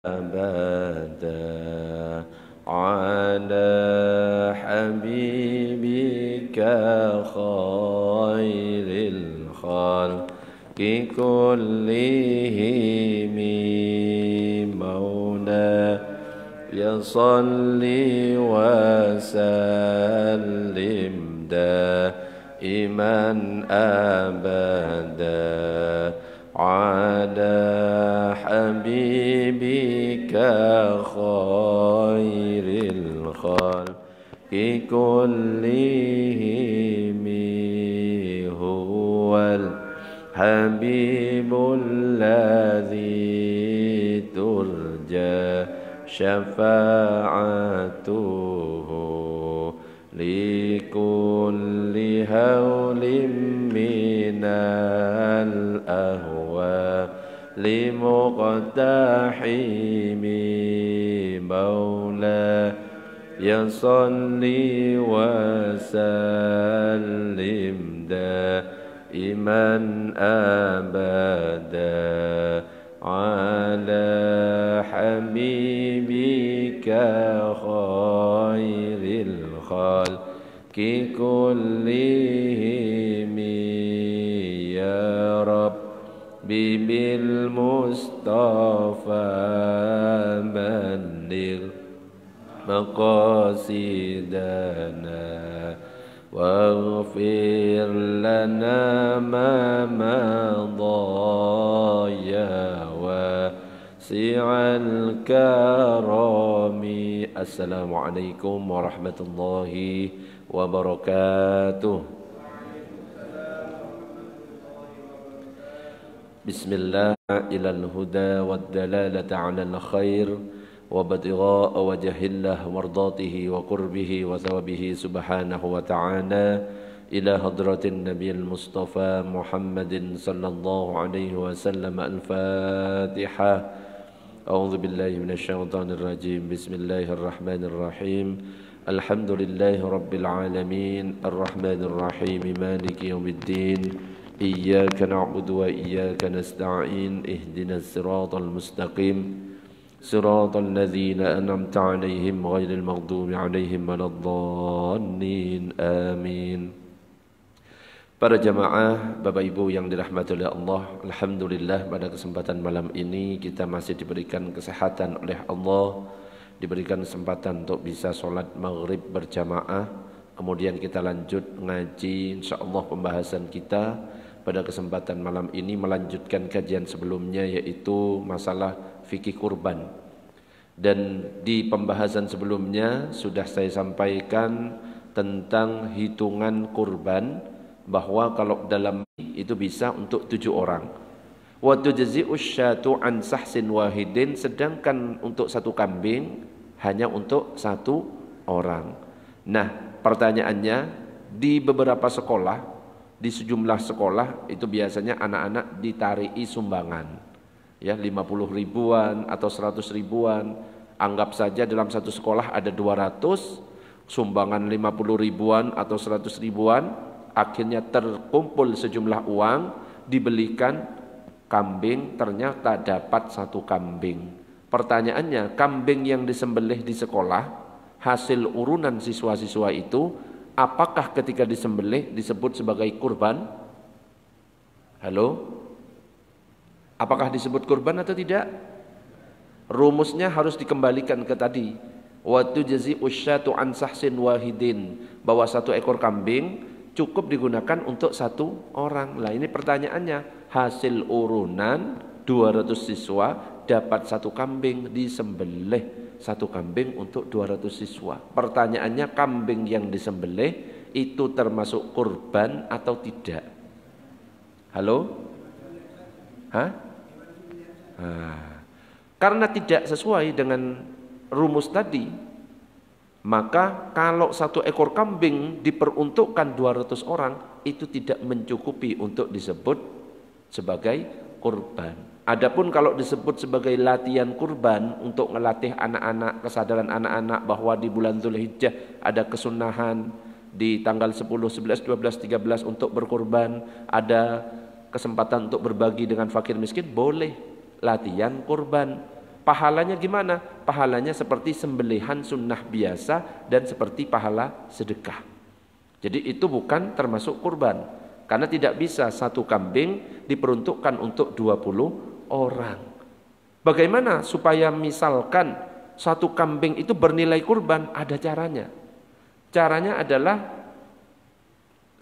أبدا على حبيبك خير الخلق كلهم مولاي صل وسلم دائما أبدا على حبيبك خير الخلق كلهم هو الحبيب الذي ترجى شفاعته لكل هول من الأهوال لمقتحم مولاي صل وسلم دائما أبدا على حبيبك خير الخلق كلهم يا رب بالمصطفى بلغ مقاصدنا واغفر لنا ما مضى يا واسع الكرم. السلام عليكم ورحمة الله وبركاته. بسم الله إلى الهدى والدلالة على الخير وابتغاء وجه الله مرضاته وقربه وثوابه سبحانه وتعالى إلى حضرة النبي المصطفى محمد صلى الله عليه وسلم. الفاتحة. أعوذ بالله من الشيطان الرجيم. بسم الله الرحمن الرحيم. الحمد لله رب العالمين الرحمن الرحيم مالك يوم الدين إياك نعبد وإياك نستعين اهدنا الصراط المستقيم صراط الذين أنعمت عليهم غير المغضوب عليهم ولا الضالين آمين. Para jamaah, Bapak Ibu yang dirahmati oleh Allah, alhamdulillah pada kesempatan malam ini kita masih diberikan kesehatan oleh Allah, diberikan kesempatan untuk bisa sholat maghrib berjamaah. Kemudian kita lanjut ngaji, insyaallah pembahasan kita pada kesempatan malam ini melanjutkan kajian sebelumnya, yaitu masalah fikih kurban. Dan di pembahasan sebelumnya sudah saya sampaikan tentang hitungan kurban, bahwa kalau dalam itu bisa untuk 7 orang. Wa tujzi'u syatu an sahsin wahidin, sedangkan untuk 1 kambing hanya untuk 1 orang. Nah, pertanyaannya, di beberapa sekolah, di sejumlah sekolah itu biasanya anak-anak ditariki sumbangan, ya 50 ribuan atau 100 ribuan. Anggap saja dalam satu sekolah ada 200, sumbangan 50 ribuan atau 100 ribuan, akhirnya terkumpul sejumlah uang, dibelikan kambing, ternyata dapat 1 kambing. Pertanyaannya, kambing yang disembelih di sekolah, hasil urunan siswa-siswa itu, apakah ketika disembelih disebut sebagai kurban? Halo? Apakah disebut kurban atau tidak? Rumusnya harus dikembalikan ke tadi. Wa tujzi'u syatu an sahsin wahidin, bahwa 1 ekor kambing cukup digunakan untuk 1 orang. Lah ini pertanyaannya, hasil urunan 200 siswa dapat 1 kambing, disembelih 1 kambing untuk 200 siswa. Pertanyaannya, kambing yang disembelih itu termasuk kurban atau tidak? Halo? Hah? Karena tidak sesuai dengan rumus tadi, maka kalau 1 ekor kambing diperuntukkan 200 orang, itu tidak mencukupi untuk disebut sebagai kurban. Adapun kalau disebut sebagai latihan kurban untuk melatih anak-anak, kesadaran anak-anak bahwa di bulan Dzulhijjah ada kesunahan, di tanggal 10, 11, 12, 13 untuk berkurban, ada kesempatan untuk berbagi dengan fakir miskin, boleh latihan kurban. Pahalanya gimana? Pahalanya seperti sembelihan sunnah biasa dan seperti pahala sedekah. Jadi itu bukan termasuk kurban. Karena tidak bisa satu kambing diperuntukkan untuk 20 orang. Bagaimana supaya misalkan satu kambing itu bernilai kurban? Ada caranya. Caranya adalah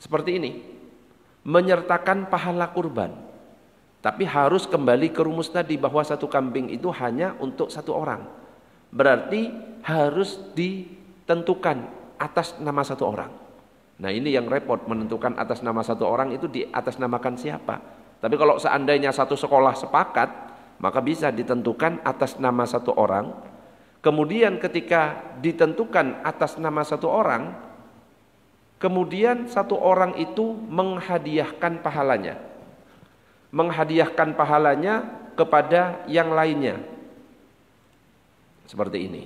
seperti ini. Menyertakan pahala kurban. Tapi harus kembali ke rumus tadi bahwa satu kambing itu hanya untuk satu orang. Berarti harus ditentukan atas nama satu orang. Nah ini yang repot, menentukan atas nama satu orang itu di atas namakan siapa. Tapi kalau seandainya satu sekolah sepakat, maka bisa ditentukan atas nama satu orang. Kemudian ketika ditentukan atas nama satu orang, kemudian satu orang itu menghadiahkan pahalanya. Menghadiahkan pahalanya kepada yang lainnya. Seperti ini.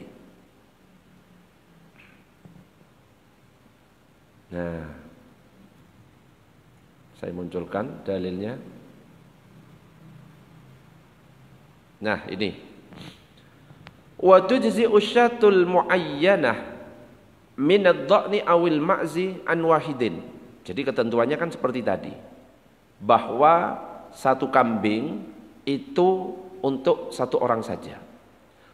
Nah, saya munculkan dalilnya. Nah, ini. Wa tujzi'u syatul muayyanah min ad-dha'ni awil ma'zi an wahidin. Jadi ketentuannya kan seperti tadi. Bahwa satu kambing itu untuk satu orang saja.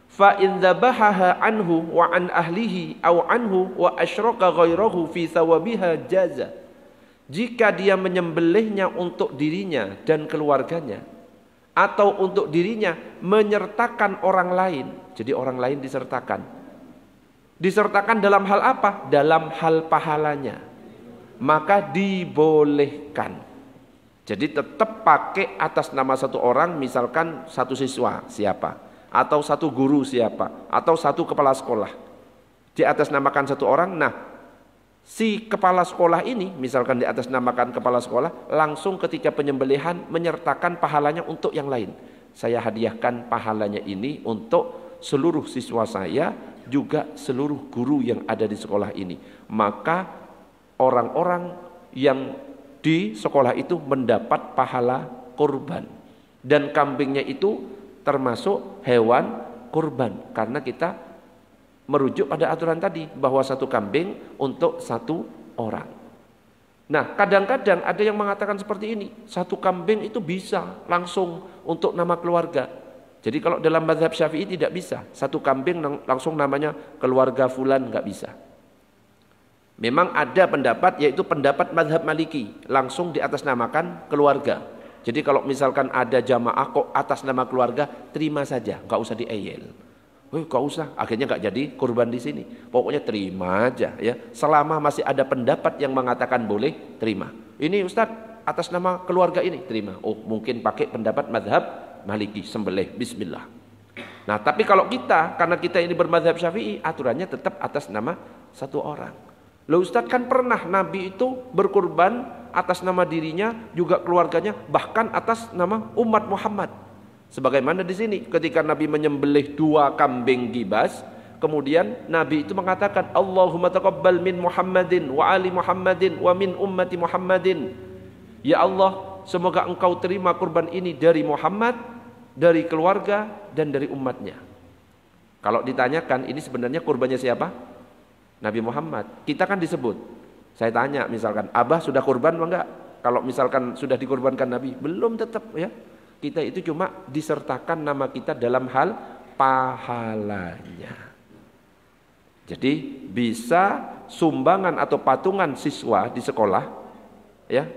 Fa in dzabahaha anhu wa an ahlihi aw anhu wa asyraka ghairahu fi thawabiha jaza. Jika dia menyembelihnya untuk dirinya dan keluarganya atau untuk dirinya menyertakan orang lain. Jadi orang lain disertakan. Disertakan dalam hal apa? Dalam hal pahalanya. Maka dibolehkan. Jadi tetap pakai atas nama satu orang, misalkan satu siswa siapa? Atau satu guru siapa, atau satu kepala sekolah. Di atas namakan satu orang, nah si kepala sekolah ini, misalkan di atas namakan kepala sekolah, langsung ketika penyembelihan menyertakan pahalanya untuk yang lain. Saya hadiahkan pahalanya ini untuk seluruh siswa saya, juga seluruh guru yang ada di sekolah ini. Maka orang-orang yang di sekolah itu mendapat pahala kurban. Dan kambingnya itu termasuk hewan kurban, karena kita merujuk pada aturan tadi bahwa satu kambing untuk satu orang. Nah kadang-kadang ada yang mengatakan seperti ini, satu kambing itu bisa langsung untuk nama keluarga. Jadi kalau dalam mazhab Syafi'i tidak bisa, satu kambing langsung namanya keluarga fulan, nggak bisa. Memang ada pendapat, yaitu pendapat mazhab Maliki, langsung diatasnamakan keluarga. Jadi kalau misalkan ada jamaah kok atas nama keluarga, terima saja, nggak usah dieyel. Nggak usah, akhirnya nggak jadi kurban di sini. Pokoknya terima aja ya. Selama masih ada pendapat yang mengatakan boleh, terima. Ini Ustadz atas nama keluarga ini, terima. Oh mungkin pakai pendapat mazhab Maliki, sembelih, bismillah. Nah tapi kalau kita, karena kita ini bermazhab Syafi'i, aturannya tetap atas nama satu orang. Loh Ustadz kan pernah Nabi itu berkurban atas nama dirinya, juga keluarganya, bahkan atas nama umat Muhammad. Sebagaimana di sini ketika Nabi menyembelih 2 kambing gibas, kemudian Nabi itu mengatakan Allahumma taqabbal min Muhammadin wa ali Muhammadin wa min ummati Muhammadin. Ya Allah, semoga engkau terima kurban ini dari Muhammad, dari keluarga dan dari umatnya. Kalau ditanyakan ini sebenarnya kurbannya siapa? Nabi Muhammad. Kita kan disebut. Saya tanya misalkan, Abah sudah kurban enggak? Kalau misalkan sudah dikurbankan Nabi, belum tetap ya. Kita itu cuma disertakan nama kita dalam hal pahalanya. Jadi bisa sumbangan atau patungan siswa di sekolah ya,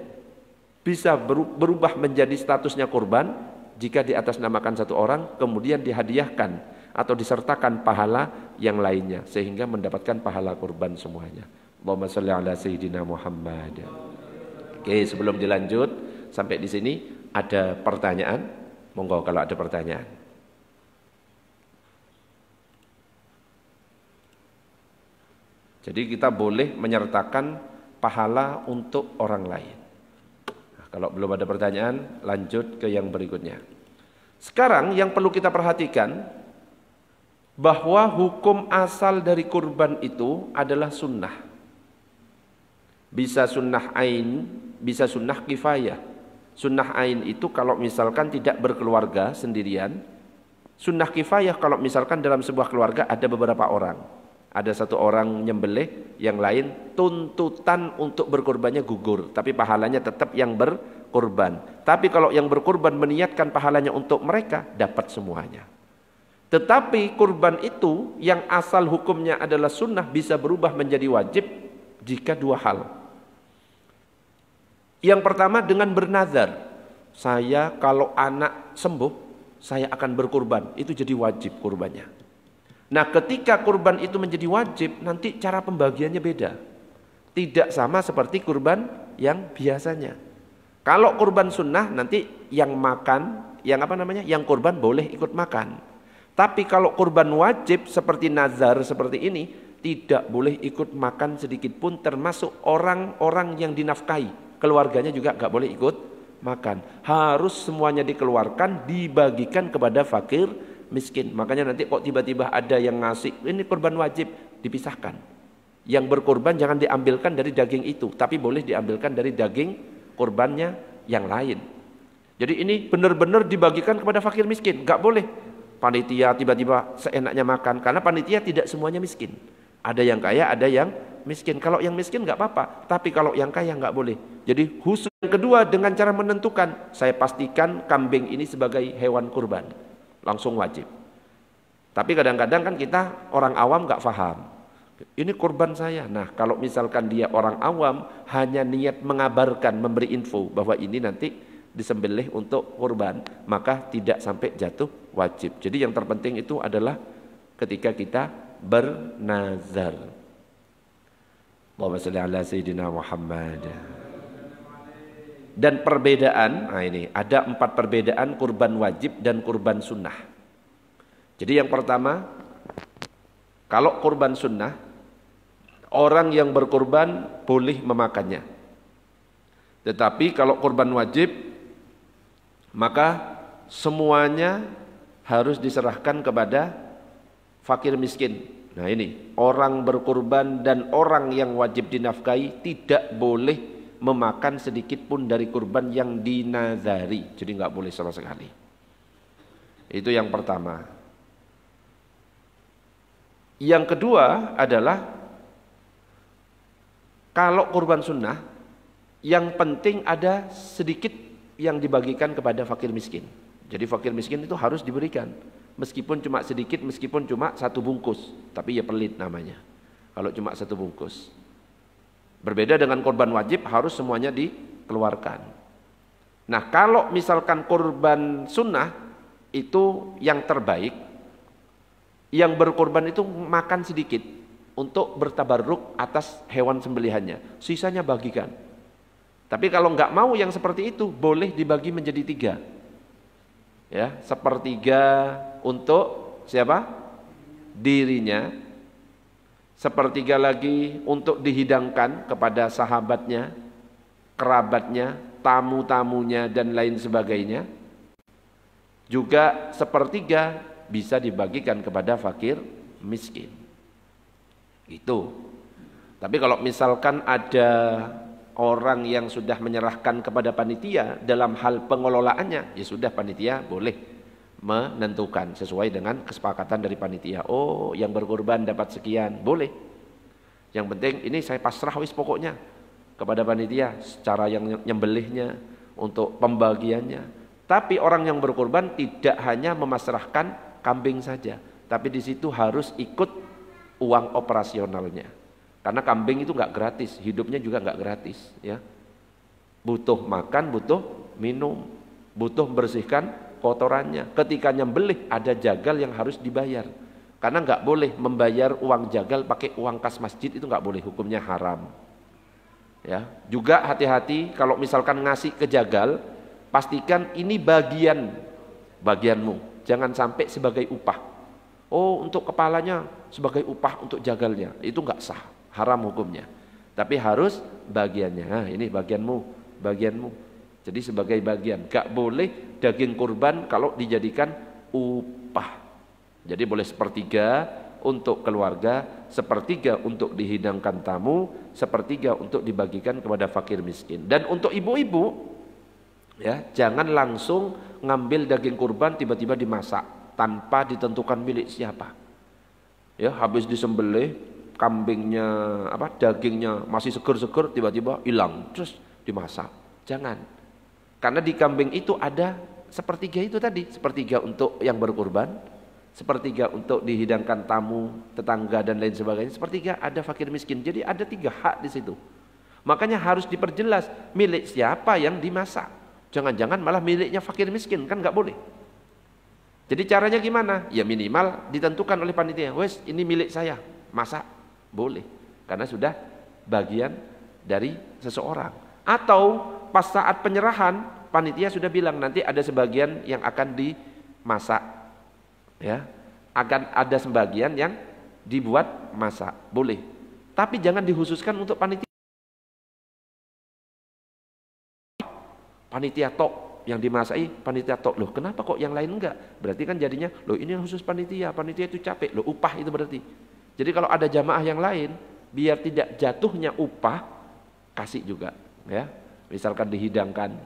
bisa berubah menjadi statusnya kurban jika diatasnamakan satu orang kemudian dihadiahkan atau disertakan pahala yang lainnya sehingga mendapatkan pahala kurban semuanya. Allahumma shalli ala sayyidina Muhammad. Oke, sebelum dilanjut sampai di sini ada pertanyaan? Monggo kalau ada pertanyaan. Jadi kita boleh menyertakan pahala untuk orang lain. Nah, kalau belum ada pertanyaan, lanjut ke yang berikutnya. Sekarang yang perlu kita perhatikan bahwa hukum asal dari kurban itu adalah sunnah. Bisa sunnah ain, bisa sunnah kifayah. Sunnah ain itu kalau misalkan tidak berkeluarga sendirian, Sunnah kifayah kalau misalkan dalam sebuah keluarga ada beberapa orang. Ada satu orang nyembelih, yang lain tuntutan untuk berkorbannya gugur. Tapi pahalanya tetap yang berkorban. Tapi kalau yang berkorban meniatkan pahalanya untuk mereka, dapat semuanya. Tetapi kurban itu yang asal hukumnya adalah sunnah bisa berubah menjadi wajib jika dua hal. Yang pertama dengan bernazar. Saya kalau anak sembuh, saya akan berkurban. Itu jadi wajib kurbannya. Nah ketika kurban itu menjadi wajib, nanti cara pembagiannya beda. Tidak sama seperti kurban yang biasanya. Kalau kurban sunnah nanti yang makan, yang kurban boleh ikut makan. Tapi kalau kurban wajib seperti nazar seperti ini, tidak boleh ikut makan sedikit pun, termasuk orang-orang yang dinafkahi. Keluarganya juga gak boleh ikut makan. Harus semuanya dikeluarkan, dibagikan kepada fakir miskin. Makanya nanti kok tiba-tiba ada yang ngasih, ini kurban wajib, dipisahkan. Yang berkurban jangan diambilkan dari daging itu, tapi boleh diambilkan dari daging kurbannya yang lain. Jadi ini benar-benar dibagikan kepada fakir miskin. Gak boleh panitia tiba-tiba seenaknya makan, karena panitia tidak semuanya miskin. Ada yang kaya, ada yang miskin. Kalau yang miskin gak apa-apa, tapi kalau yang kaya gak boleh. Jadi khusus yang kedua dengan cara menentukan, saya pastikan kambing ini sebagai hewan kurban, langsung wajib. Tapi kadang-kadang kan kita orang awam gak paham, ini kurban saya. Nah kalau misalkan dia orang awam hanya niat mengabarkan, memberi info bahwa ini nanti disembelih untuk kurban, maka tidak sampai jatuh wajib. Jadi yang terpenting itu adalah ketika kita bernazar. Allahumma shalli ala sayyidina Muhammad. Dan perbedaan, nah ini ada 4 perbedaan kurban wajib dan kurban sunnah. Jadi yang pertama, kalau kurban sunnah, orang yang berkurban boleh memakannya. Tetapi kalau kurban wajib, maka semuanya harus diserahkan kepada fakir miskin. Nah ini, orang berkurban dan orang yang wajib dinafkahi tidak boleh memakan sedikit pun dari kurban yang dinazari. Jadi nggak boleh sama sekali. Itu yang pertama. Yang kedua adalah kalau kurban sunnah, yang penting ada sedikit yang dibagikan kepada fakir miskin. Jadi fakir miskin itu harus diberikan, meskipun cuma sedikit, meskipun cuma 1 bungkus, tapi ya pelit namanya kalau cuma 1 bungkus. Berbeda dengan kurban wajib, harus semuanya dikeluarkan. Nah kalau misalkan kurban sunnah itu yang terbaik, yang berkurban itu makan sedikit untuk bertabarruk atas hewan sembelihannya, sisanya bagikan. Tapi kalau nggak mau yang seperti itu, boleh dibagi menjadi 3. Ya, 1/3 untuk siapa? Dirinya. 1/3 lagi untuk dihidangkan kepada sahabatnya, kerabatnya, tamu-tamunya dan lain sebagainya. Juga 1/3 bisa dibagikan kepada fakir miskin. Itu. Tapi kalau misalkan ada orang yang sudah menyerahkan kepada panitia dalam hal pengelolaannya, ya sudah, panitia boleh menentukan sesuai dengan kesepakatan dari panitia. Oh, yang berkurban dapat sekian, boleh. Yang penting ini saya pasrah wis pokoknya kepada panitia, secara yang nyembelihnya, untuk pembagiannya. Tapi orang yang berkurban tidak hanya memasrahkan kambing saja, tapi di situ harus ikut uang operasionalnya. Karena kambing itu nggak gratis, hidupnya juga nggak gratis, ya. Butuh makan, butuh minum, butuh membersihkan kotorannya. Ketika nyembelih ada jagal yang harus dibayar. Karena nggak boleh membayar uang jagal pakai uang kas masjid, itu nggak boleh, hukumnya haram. Ya, juga hati-hati kalau misalkan ngasih ke jagal, pastikan ini bagianmu, jangan sampai sebagai upah. Oh, untuk kepalanya sebagai upah untuk jagalnya, itu nggak sah, haram hukumnya. Tapi harus bagiannya. Nah, ini bagianmu. Jadi sebagai bagian, gak boleh daging kurban kalau dijadikan upah. Jadi boleh 1/3 untuk keluarga, 1/3 untuk dihidangkan tamu, 1/3 untuk dibagikan kepada fakir miskin. Dan untuk ibu-ibu, ya, jangan langsung ngambil daging kurban tiba-tiba dimasak. tanpa ditentukan milik siapa. Ya, habis disembelih kambingnya dagingnya masih seger-seger tiba-tiba hilang terus dimasak. Jangan. Karena di kambing itu ada sepertiga itu tadi, sepertiga untuk yang berkurban, sepertiga untuk dihidangkan tamu, tetangga dan lain sebagainya, sepertiga ada fakir miskin. Jadi ada 3 hak di situ. Makanya harus diperjelas milik siapa yang dimasak. Jangan-jangan malah miliknya fakir miskin, kan nggak boleh. Jadi caranya gimana? Ya minimal ditentukan oleh panitia. Wes ini milik saya, masak boleh. Karena sudah bagian dari seseorang. Atau pas saat penyerahan panitia sudah bilang nanti ada sebagian yang akan dimasak. Ya, akan ada sebagian yang dibuat masak, boleh. Tapi jangan dikhususkan untuk panitia. Panitia tok yang dimasai, panitia tok. Loh, kenapa kok yang lain enggak? Berarti kan jadinya, loh ini khusus panitia itu capek, loh upah itu berarti. Jadi kalau ada jamaah yang lain, biar tidak jatuhnya upah, kasih juga, ya. Misalkan dihidangkan,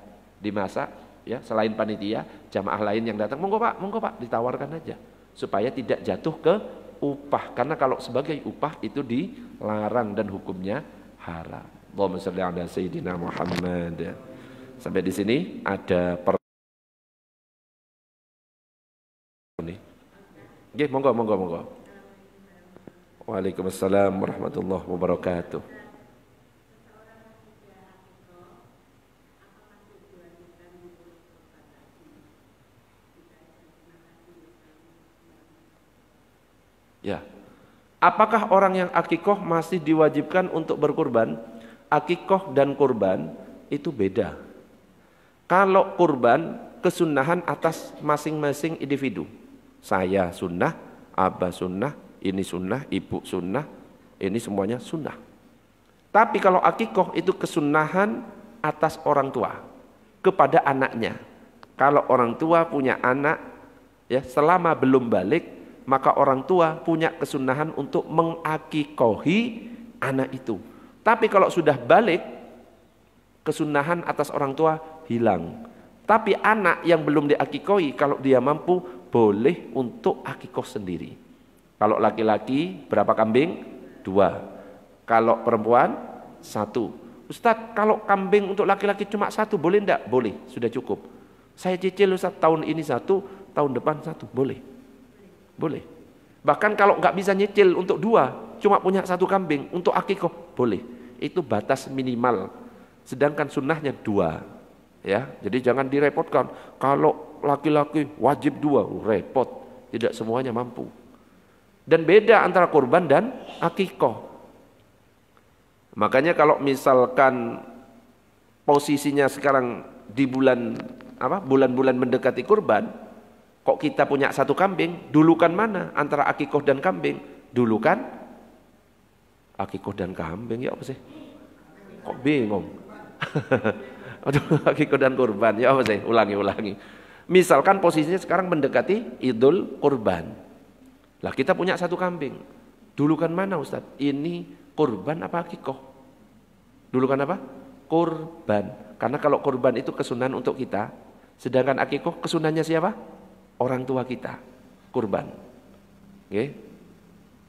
dimasak, ya, selain panitia, jamaah lain yang datang, monggo Pak, ditawarkan aja supaya tidak jatuh ke upah. Karena kalau sebagai upah itu dilarang dan hukumnya haram. Allahumma shalli ala sayyidina Muhammad. Sampai di sini ada nih. Nggih, monggo. Waalaikumsalam warahmatullahi wabarakatuh. Ya. Apakah orang yang akikoh masih diwajibkan untuk berkurban? Akikoh dan kurban itu beda. Kalau kurban kesunahan atas masing-masing individu. Saya sunnah, abah sunnah, ini sunnah, ibu sunnah, ini semuanya sunnah. Tapi kalau akikoh itu kesunahan atas orang tua kepada anaknya. Kalau orang tua punya anak, ya selama belum balik, maka orang tua punya kesunahan untuk mengakikohi anak itu. Tapi kalau sudah balik, kesunahan atas orang tua hilang. Tapi anak yang belum diakikoi, kalau dia mampu, boleh untuk akikoh sendiri. Kalau laki-laki berapa kambing? 2. Kalau perempuan 1. Ustadz, kalau kambing untuk laki-laki cuma 1 boleh enggak? Boleh, sudah cukup. Saya cicil Ustadz, tahun ini 1, tahun depan 1, boleh. Boleh. Bahkan kalau nggak bisa nyicil untuk 2, cuma punya 1 kambing untuk akikoh, boleh. Itu batas minimal. Sedangkan sunnahnya 2. Ya, jadi jangan direpotkan. Kalau laki-laki wajib 2, repot. Tidak semuanya mampu. Dan beda antara kurban dan akikoh. Makanya kalau misalkan posisinya sekarang di bulan-bulan mendekati kurban, kok kita punya 1 kambing, dulukan mana antara akikoh dan kambing? Dulukan akikoh dan kambing, ya apa sih? Kok bingung? Akikoh dan kurban, ya apa sih? Ulangi. Misalkan posisinya sekarang mendekati Idul Kurban. Lah kita punya 1 kambing. Dulukan mana Ustaz? Ini kurban apa akikoh? Dulukan apa? Kurban. Karena kalau kurban itu kesunahan untuk kita, sedangkan akikoh kesunahnya siapa? Orang tua kita. Kurban. Oke.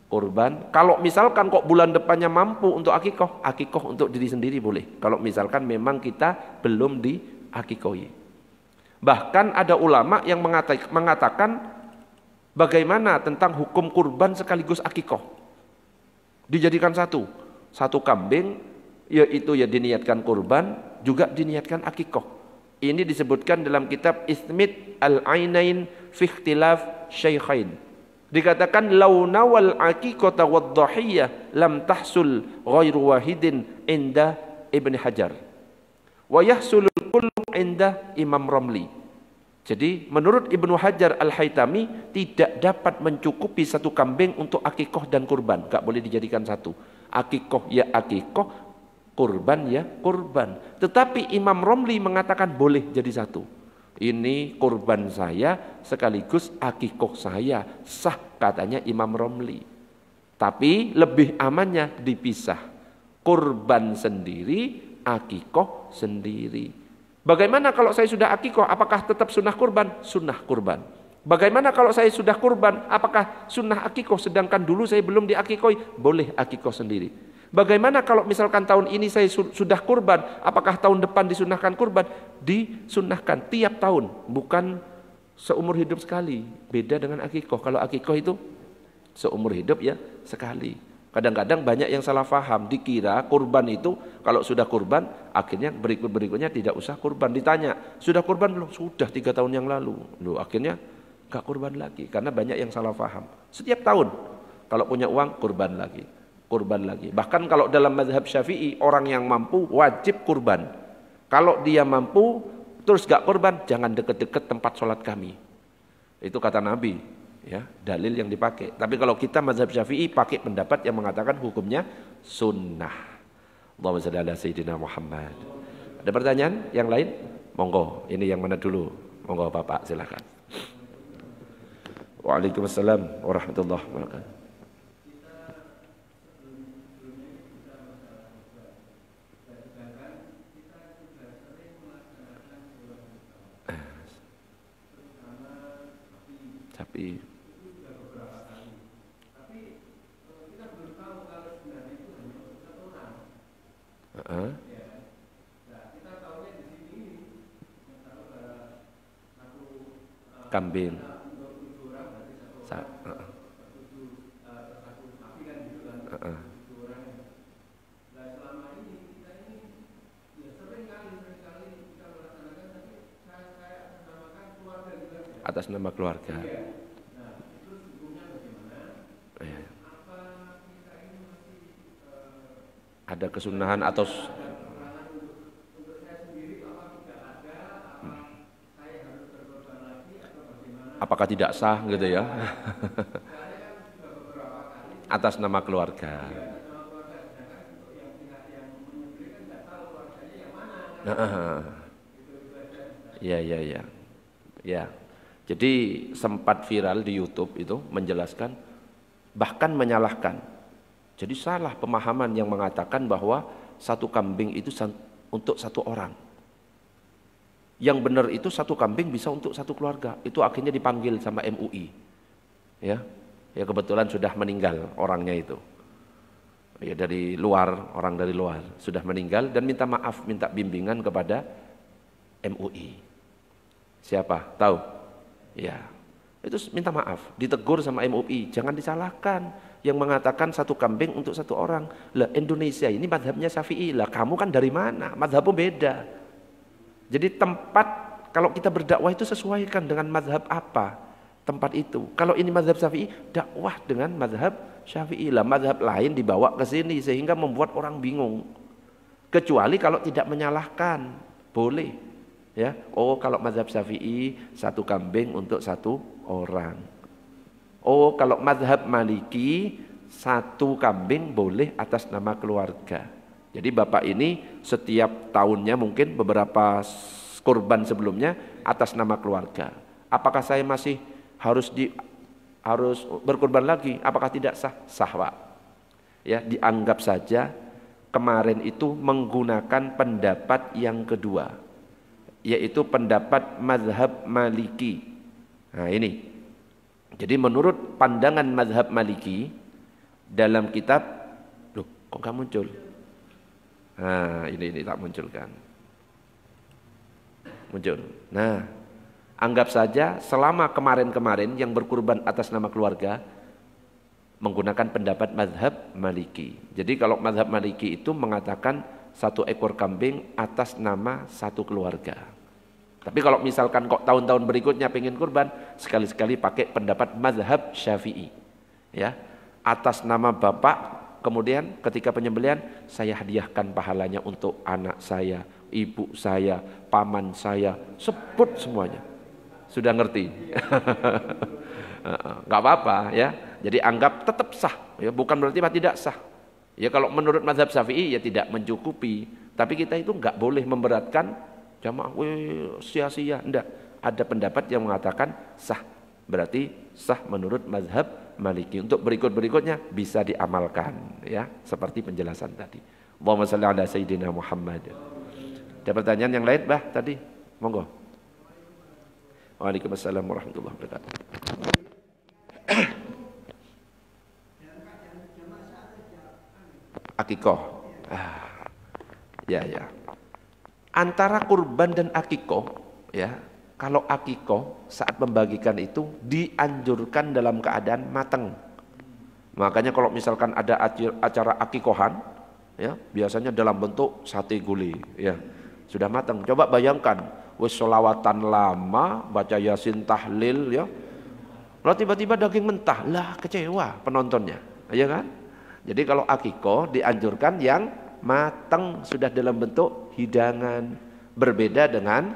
Kurban. Kalau misalkan kok bulan depannya mampu untuk akikoh untuk diri sendiri boleh. Kalau misalkan memang kita belum diakikohi. Bahkan ada ulama yang mengatakan bagaimana tentang hukum kurban sekaligus akikoh. Dijadikan satu kambing, yaitu ya diniatkan kurban, juga diniatkan akikoh. Ini disebutkan dalam kitab Ismit Al-Ainain fi Ikhtilaf Syaikhain. Dikatakan launawal aqiqata wad-dhahiyah lam tahsul ghairu wahidin inda Ibn Hajar wa yahsulul kullu inda Imam Romli. Jadi menurut Ibnu Hajar Al-Haytami tidak dapat mencukupi 1 kambing untuk akikoh dan kurban, enggak boleh dijadikan 1. Akikoh ya akikoh, kurban ya kurban. Tetapi Imam Romli mengatakan boleh jadi 1. Ini kurban saya sekaligus akikoh saya, sah katanya Imam Romli. Tapi lebih amannya dipisah, kurban sendiri, akikoh sendiri. Bagaimana kalau saya sudah akikoh, apakah tetap sunnah kurban? Sunnah kurban. Bagaimana kalau saya sudah kurban? Apakah sunnah akikoh sedangkan dulu saya belum diakikoi? Boleh akikoh sendiri. Bagaimana kalau misalkan tahun ini saya sudah kurban? Apakah tahun depan disunahkan kurban? Disunahkan tiap tahun, bukan seumur hidup sekali. Beda dengan akikoh. Kalau akikoh itu seumur hidup ya sekali. Kadang-kadang banyak yang salah faham, dikira kurban itu kalau sudah kurban akhirnya berikutnya tidak usah kurban. Ditanya, sudah kurban belum? Sudah 3 tahun yang lalu. Loh, akhirnya gak kurban lagi karena banyak yang salah faham. Setiap tahun kalau punya uang kurban lagi, kurban lagi. Bahkan kalau dalam mazhab Syafi'i orang yang mampu wajib kurban. Kalau dia mampu terus gak kurban, jangan deket-deket tempat sholat kami. Itu kata Nabi, ya, dalil yang dipakai. Tapi kalau kita mazhab Syafi'i pakai pendapat yang mengatakan hukumnya sunnah. Allahumma shalli ala sayyidina Muhammad. Ada pertanyaan yang lain? Monggo, ini yang mana dulu? Monggo Bapak silakan. Waalaikumsalam warahmatullahi wabarakatuh. Tapi kambing. Atas nama keluarga. Ada kesunahan atau apakah tidak sah gitu ya? Atas nama keluarga. Ya. Jadi sempat viral di YouTube itu menjelaskan bahkan menyalahkan. Jadi salah pemahaman yang mengatakan bahwa satu kambing itu untuk satu orang. Yang benar itu satu kambing bisa untuk satu keluarga. Itu akhirnya dipanggil sama MUI. Ya kebetulan sudah meninggal orangnya itu. Ya dari luar, orang dari luar sudah meninggal dan minta maaf, minta bimbingan kepada MUI. Siapa? Tahu? Ya. Itu minta maaf, ditegur sama MUI, jangan disalahkan yang mengatakan satu kambing untuk satu orang. Lah Indonesia ini mazhabnya Syafi'i, lah kamu kan dari mana? Mazhabmu beda. Jadi tempat kalau kita berdakwah itu sesuaikan dengan mazhab apa tempat itu. Kalau ini mazhab Syafi'i, dakwah dengan mazhab Syafi'i. Lah mazhab lain dibawa ke sini sehingga membuat orang bingung. Kecuali kalau tidak menyalahkan, boleh. Ya, oh kalau mazhab Syafi'i satu kambing untuk satu orang. Oh kalau mazhab Maliki satu kambing boleh atas nama keluarga. Jadi bapak ini setiap tahunnya mungkin beberapa kurban sebelumnya atas nama keluarga. Apakah saya masih harus berkurban lagi? Apakah tidak sah? Sah Pak. Ya dianggap saja kemarin itu menggunakan pendapat yang kedua, yaitu pendapat mazhab Maliki. Nah ini, jadi menurut pandangan mazhab Maliki dalam kitab, loh kok nggak muncul? Nah ini tak munculkan, muncul. Nah anggap saja selama kemarin-kemarin yang berkurban atas nama keluarga menggunakan pendapat mazhab Maliki. Jadi kalau mazhab Maliki itu mengatakan satu ekor kambing atas nama satu keluarga. Tapi kalau misalkan kok tahun-tahun berikutnya pengen kurban, sekali-sekali pakai pendapat mazhab Syafi'i. Ya, atas nama bapak, kemudian ketika penyembelihan saya hadiahkan pahalanya untuk anak saya, ibu saya, paman saya, sebut semuanya. Sudah ngerti? Enggak apa-apa ya. Jadi anggap tetap sah, ya bukan berarti tidak sah. Ya kalau menurut mazhab Syafi'i ya tidak mencukupi, tapi kita itu enggak boleh memberatkan jamaah sia-sia, enggak. Ada pendapat yang mengatakan sah, berarti sah menurut mazhab Maliki. Untuk berikut-berikutnya bisa diamalkan ya, seperti penjelasan tadi. Allahumma shalli ala sayyidina Muhammad. Ada pertanyaan yang lain, Bah, tadi? Monggo. Waalaikumsalam warahmatullahi wabarakatuh. Akikoh. Ya. Antara kurban dan akikoh, ya. Kalau akikoh saat membagikan itu dianjurkan dalam keadaan matang. Makanya kalau misalkan ada acara akikohan, ya, biasanya dalam bentuk sate gulai, ya. Sudah matang. Coba bayangkan, wis sholawatan lama, baca yasin tahlil, ya. Kalau tiba-tiba daging mentah, lah kecewa penontonnya, ya kan? Jadi kalau akikoh dianjurkan yang matang, sudah dalam bentuk hidangan. Berbeda dengan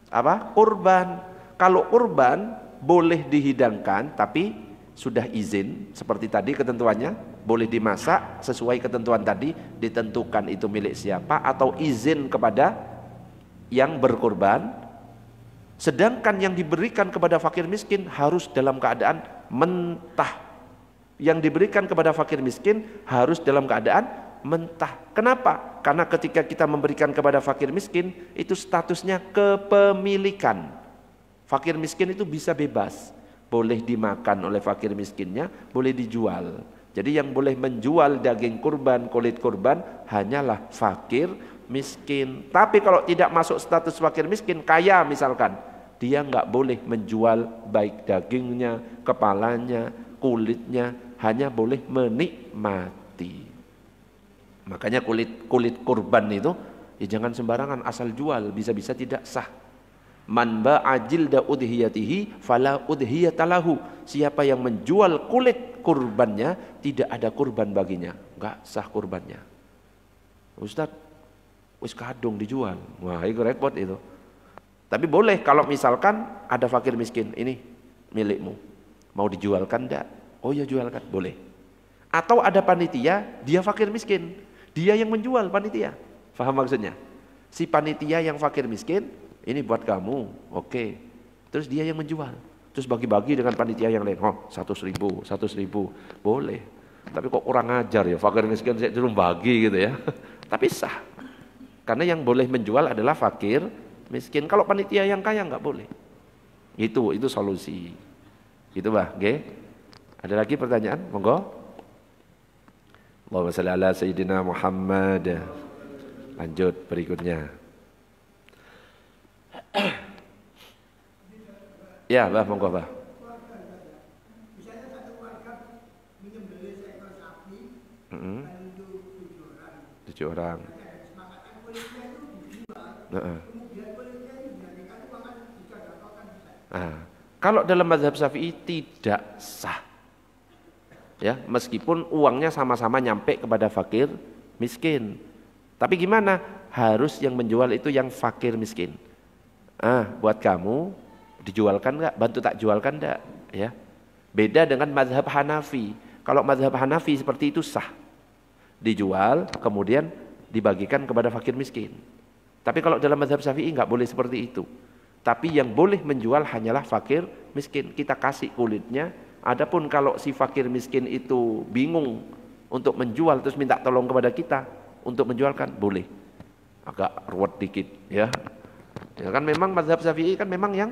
apa? Kurban. Kalau kurban boleh dihidangkan tapi sudah izin seperti tadi ketentuannya, boleh dimasak sesuai ketentuan tadi, ditentukan itu milik siapa atau izin kepada yang berkurban. Sedangkan yang diberikan kepada fakir miskin harus dalam keadaan mentah. Yang diberikan kepada fakir miskin harus dalam keadaan mentah. Kenapa? Karena ketika kita memberikan kepada fakir miskin, itu statusnya kepemilikan. Fakir miskin itu bisa bebas, boleh dimakan oleh fakir miskinnya, boleh dijual. Jadi yang boleh menjual daging kurban, kulit kurban hanyalah fakir miskin. Tapi kalau tidak masuk status fakir miskin, kaya misalkan, dia nggak boleh menjual baik dagingnya, kepalanya, kulitnya, hanya boleh menikmati. Makanya kulit kurban itu ya jangan sembarangan asal jual, bisa-bisa tidak sah. Man ba'a jilda udhiyatihi fala udhiyatalahu. Siapa yang menjual kulit kurbannya, tidak ada kurban baginya, enggak sah kurbannya. Ustaz, wis kadung dijual. Wah, itu repot itu. Tapi boleh kalau misalkan ada fakir miskin, ini milikmu. Mau dijualkan enggak? Oh ya jualkan, boleh. Atau ada panitia, dia fakir miskin. Dia yang menjual panitia. Faham maksudnya? Si panitia yang fakir miskin, ini buat kamu, oke. Terus dia yang menjual. Terus bagi-bagi dengan panitia yang lain. Oh, 100.000, boleh. Tapi kok kurang ajar ya, fakir miskin saya dulu bagi gitu ya. Tapi sah. Karena yang boleh menjual adalah fakir miskin. Kalau panitia yang kaya nggak boleh. Itu solusi. Itu bah, oke. Ada lagi pertanyaan? Monggo. Allahumma shalli ala Sayyidina Muhammad. Lanjut berikutnya. Ya, bah, monggo, bah. Misalnya satu keluarga menyembelih seekor sapi, untuk 7 orang. Kesepakatan kulitnya itu dijual, kemudian kulitnya itu dijadikan uang jika dapatkan bisa. Kalau dalam mazhab Syafi'i tidak sah. Ya, meskipun uangnya sama-sama nyampe kepada fakir miskin. Tapi gimana? Harus yang menjual itu yang fakir miskin. Buat kamu dijualkan enggak? Bantu tak jualkan enggak? Ya. Beda dengan mazhab Hanafi. Kalau mazhab Hanafi seperti itu sah. Dijual kemudian dibagikan kepada fakir miskin. Tapi kalau dalam mazhab Syafi'i enggak boleh seperti itu. Tapi yang boleh menjual hanyalah fakir miskin. Kita kasih kulitnya. Adapun kalau si fakir miskin itu bingung untuk menjual terus minta tolong kepada kita untuk menjualkan, boleh. Agak ruwet dikit, ya. Ya kan memang mazhab Syafi'i kan memang yang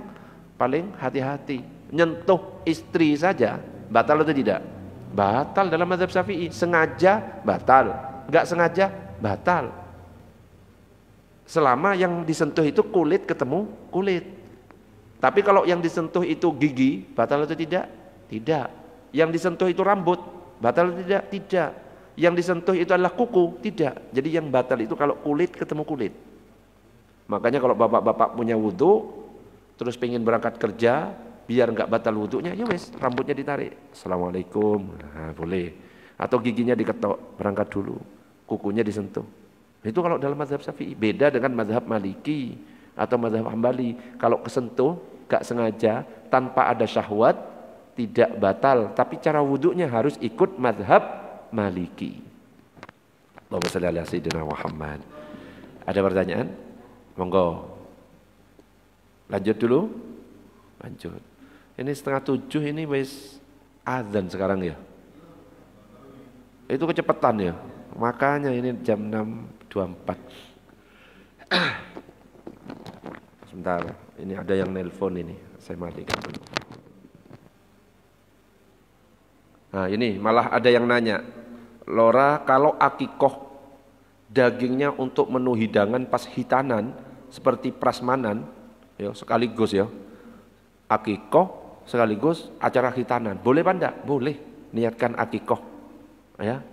paling hati-hati. Nyentuh istri saja batal atau tidak? Batal dalam mazhab Syafi'i. Sengaja batal, enggak sengaja batal. Selama yang disentuh itu kulit ketemu kulit. Tapi kalau yang disentuh itu gigi, batal atau tidak? Tidak. Yang disentuh itu rambut, batal atau tidak? Tidak. Yang disentuh itu adalah kuku, tidak. Jadi yang batal itu kalau kulit ketemu kulit. Makanya kalau bapak-bapak punya wudu, terus pengen berangkat kerja, biar nggak batal wudunya, ya wes, rambutnya ditarik. Assalamualaikum, boleh. Atau giginya diketok, berangkat dulu, kukunya disentuh. Itu kalau dalam mazhab Syafi'i. Beda dengan mazhab Maliki atau mazhab Hambali. Kalau kesentuh, gak sengaja, tanpa ada syahwat, tidak batal. Tapi cara wudunya harus ikut mazhab Maliki. Allahumma shalli ala Sayyidina Muhammad. Ada pertanyaan? Monggo. Lanjut dulu. Lanjut. Ini 6:30 ini wis azan sekarang ya. Itu kecepatan ya. Makanya ini jam 6.24. Sebentar, ini ada yang nelpon ini. Saya matikan dulu. Nah ini malah ada yang nanya, Lora kalau akikoh dagingnya untuk menu hidangan pas hitanan seperti prasmanan, ya sekaligus ya akikoh sekaligus acara hitanan, boleh apa enggak? Boleh, niatkan akikoh, ya.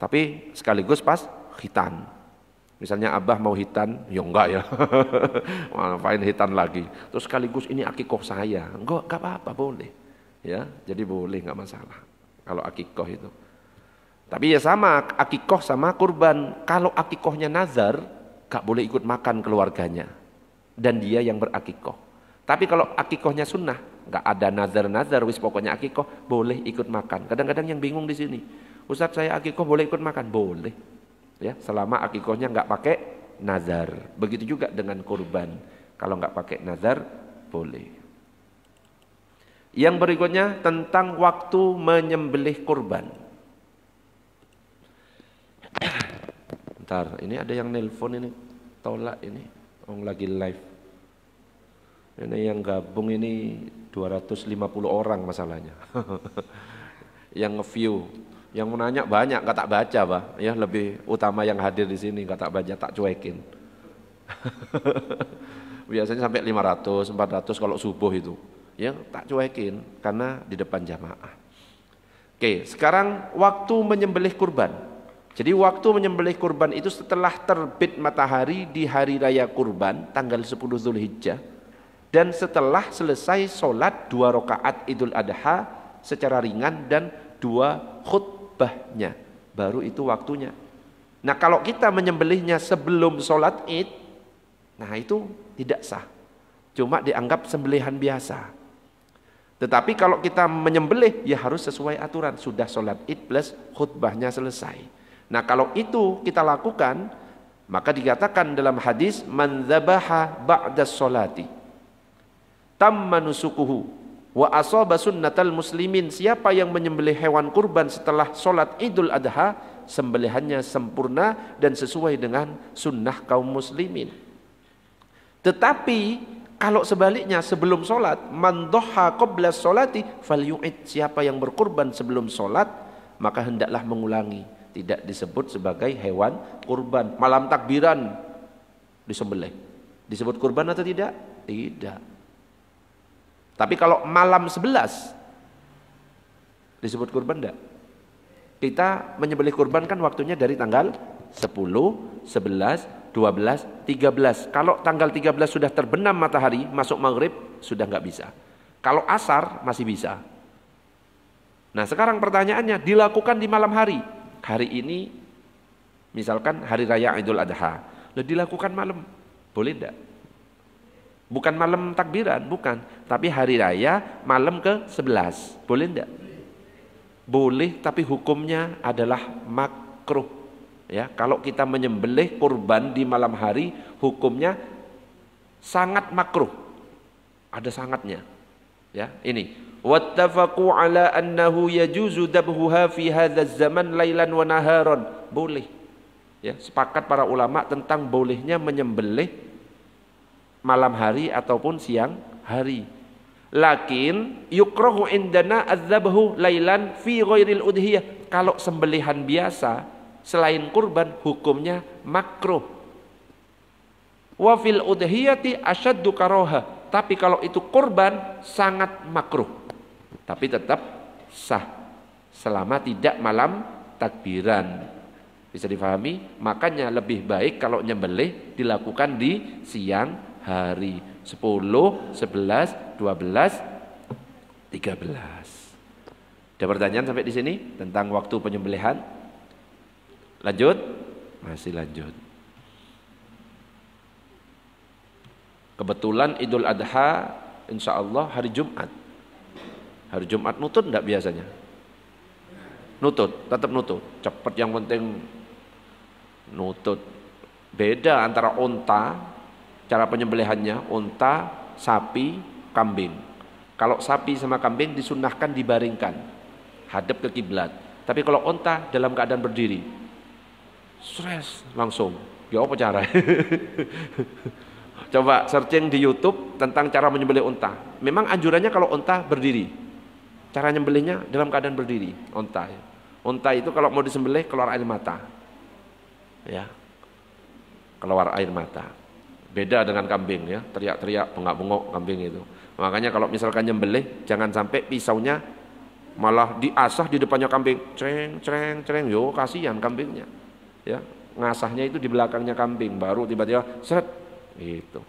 Tapi sekaligus pas hitan. Misalnya abah mau hitan, ya enggak ya, ngapain hitan lagi. Terus sekaligus ini akikoh saya, enggak apa-apa, boleh, ya. Jadi boleh, enggak masalah kalau akikoh itu. Tapi ya sama, akikoh sama kurban. Kalau akikohnya nazar, gak boleh ikut makan keluarganya. Dan dia yang berakikoh. Tapi kalau akikohnya sunnah, gak ada nazar-nazar, wis pokoknya akikoh, boleh ikut makan. Kadang-kadang yang bingung di sini, Ustaz saya akikoh boleh ikut makan? Boleh. Ya, selama akikohnya gak pakai nazar. Begitu juga dengan kurban. Kalau gak pakai nazar, boleh. Yang berikutnya tentang waktu menyembelih kurban. Bentar, ini ada yang nelpon ini, tolak ini, orang lagi live. Ini yang gabung ini 250 orang masalahnya. Yang nge-view, yang menanya banyak, gak tak baca bah, ya lebih utama yang hadir di sini, gak tak baca, tak cuekin. Biasanya sampai 500, 400 kalau subuh itu, ya tak cuekin karena di depan jamaah. Oke, sekarang waktu menyembelih kurban. Jadi waktu menyembelih kurban itu setelah terbit matahari di hari raya kurban tanggal 10 Zulhijjah dan setelah selesai sholat 2 rakaat Idul Adha secara ringan dan 2 khutbahnya, baru itu waktunya. Nah kalau kita menyembelihnya sebelum sholat Id, nah itu tidak sah, cuma dianggap sembelihan biasa. Tetapi kalau kita menyembelih ya harus sesuai aturan, sudah sholat Id plus khutbahnya selesai. Nah kalau itu kita lakukan, maka dikatakan dalam hadis man dzabaha ba'da sholati tamma nusukuhu wa asaba sunnatal muslimin. Siapa yang menyembelih hewan kurban setelah sholat Idul Adha, sembelihannya sempurna dan sesuai dengan sunnah kaum muslimin. Tetapi kalau sebaliknya sebelum sholat, man doha qabla sholati falyu'id. Siapa yang berkurban sebelum sholat, maka hendaklah mengulangi. Tidak disebut sebagai hewan kurban. Malam takbiran disembelih, disebut kurban atau tidak? Tidak. Tapi kalau malam 11 disebut kurban enggak? Kita menyembelih kurban kan waktunya dari tanggal 10, 11, 12, 13. Kalau tanggal 13 sudah terbenam matahari, masuk maghrib, sudah enggak bisa. Kalau asar masih bisa. Nah sekarang pertanyaannya, dilakukan di malam hari. Hari ini misalkan hari raya Idul Adha, dilakukan malam, boleh enggak? Bukan malam takbiran, bukan, tapi hari raya malam ke-11, boleh enggak? Boleh, tapi hukumnya adalah makruh. Ya, kalau kita menyembelih kurban di malam hari, hukumnya sangat makruh. Ada sangatnya. Ya, ini. Wattafaqu ala annahu yajuzu dabhuha fi hadzal zaman lailan wa naharan. Boleh. Ya, sepakat para ulama tentang bolehnya menyembelih malam hari ataupun siang hari. Lakin yukrahu indana adzabhu lailan fi ghairil udhiyah. Kalau sembelihan biasa selain kurban hukumnya makruh. Wa fil udhiyati asyaddu karaha. Tapi kalau itu kurban sangat makruh. Tapi tetap sah selama tidak malam takbiran. Bisa difahami? Makanya lebih baik kalau nyembelih dilakukan di siang hari 10, 11, 12, 13. Ada pertanyaan sampai di sini tentang waktu penyembelihan? Lanjut? Masih lanjut. Kebetulan Idul Adha insya Allah hari Jumat. Hari Jumat nutut enggak biasanya? Nutut, tetap nutut. Cepat yang penting nutut. Beda antara unta, cara penyembelihannya, unta, sapi, kambing. Kalau sapi sama kambing disunnahkan dibaringkan, hadap ke kiblat. Tapi kalau unta dalam keadaan berdiri, stres langsung. Ya apa cara? Coba searching di YouTube tentang cara menyembelih unta. Memang anjurannya kalau unta berdiri. Cara nyembelihnya dalam keadaan berdiri, unta. Unta itu kalau mau disembelih keluar air mata. Ya. Keluar air mata. Beda dengan kambing ya, teriak-teriak, bengak-bengok kambing itu. Makanya kalau misalkan nyembelih jangan sampai pisaunya malah diasah di depannya kambing. Cereng, cereng, cereng. Yo, kasihan kambingnya. Ya, ngasahnya itu di belakangnya kambing, baru tiba-tiba seret. Itu.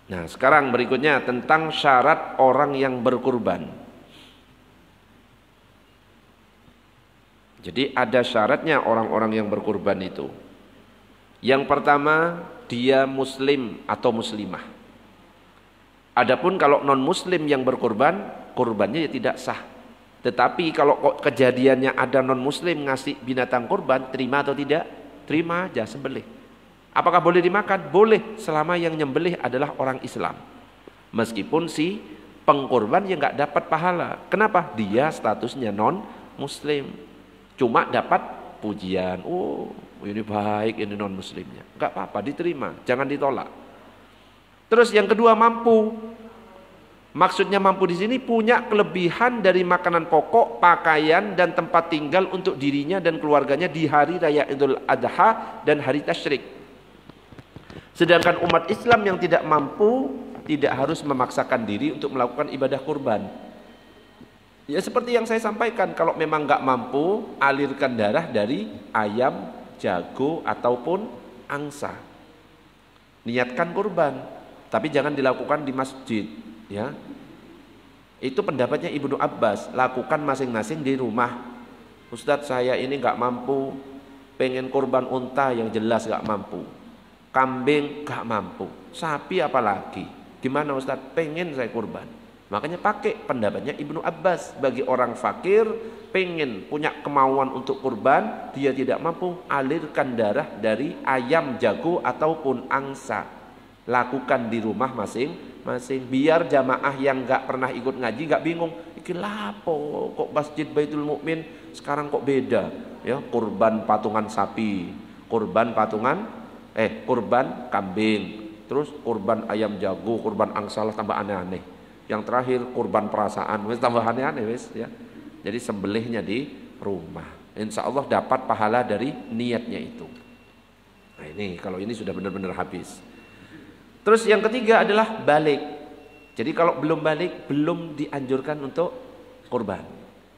Nah, sekarang berikutnya tentang syarat orang yang berkurban. Jadi ada syaratnya orang-orang yang berkurban itu. Yang pertama, dia muslim atau muslimah. Adapun kalau non muslim yang berkurban, kurbannya ya tidak sah. Tetapi kalau kejadiannya ada non muslim ngasih binatang kurban, terima atau tidak? Terima aja, sembelih. Apakah boleh dimakan? Boleh, selama yang nyembelih adalah orang Islam. Meskipun si pengkurban yang nggak dapat pahala. Kenapa? Dia statusnya non muslim. Cuma dapat pujian. Oh, ini baik, ini non muslimnya. Nggak apa-apa, diterima, jangan ditolak. Terus yang kedua, mampu. Maksudnya mampu di sini punya kelebihan dari makanan pokok, pakaian dan tempat tinggal untuk dirinya dan keluarganya di hari raya Idul Adha dan hari tasyrik. Sedangkan umat Islam yang tidak mampu tidak harus memaksakan diri untuk melakukan ibadah kurban. Ya seperti yang saya sampaikan, kalau memang nggak mampu, alirkan darah dari ayam, jago ataupun angsa. Niatkan kurban, tapi jangan dilakukan di masjid. Ya, itu pendapatnya Ibnu Abbas. Lakukan masing-masing di rumah. Ustadz, saya ini nggak mampu, pengen kurban unta yang jelas nggak mampu, kambing nggak mampu, sapi apalagi. Gimana Ustadz? Pengen saya kurban. Makanya pakai pendapatnya Ibnu Abbas. Bagi orang fakir, pengen punya kemauan untuk kurban, dia tidak mampu, alirkan darah dari ayam, jago ataupun angsa. Lakukan di rumah masing-masing, biar jamaah yang nggak pernah ikut ngaji nggak bingung. Iki lapo kok Masjid Baitul Mukmin sekarang kok beda ya, kurban patungan sapi, kurban kurban kambing, terus kurban ayam jago, kurban angsa, tambah aneh-aneh. Yang terakhir kurban perasaan, wis tambah aneh-aneh wis ya. Jadi sembelihnya di rumah. Insya Allah dapat pahala dari niatnya itu. Nah ini kalau ini sudah benar-benar habis. Terus yang ketiga adalah balik. Jadi kalau belum balik, belum dianjurkan untuk kurban.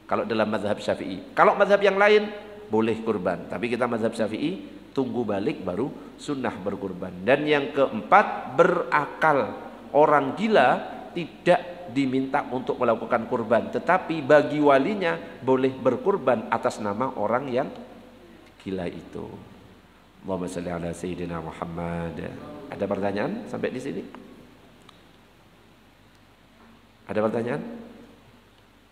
Kalau dalam mazhab Syafi'i. Kalau mazhab yang lain boleh kurban, tapi kita mazhab Syafi'i tunggu balik baru sunnah berkurban. Dan yang keempat, berakal. Orang gila tidak diminta untuk melakukan kurban, tetapi bagi walinya boleh berkurban atas nama orang yang gila itu. Allahumma shalli ala sayyidina Muhammad. Ada pertanyaan sampai di sini? Ada pertanyaan?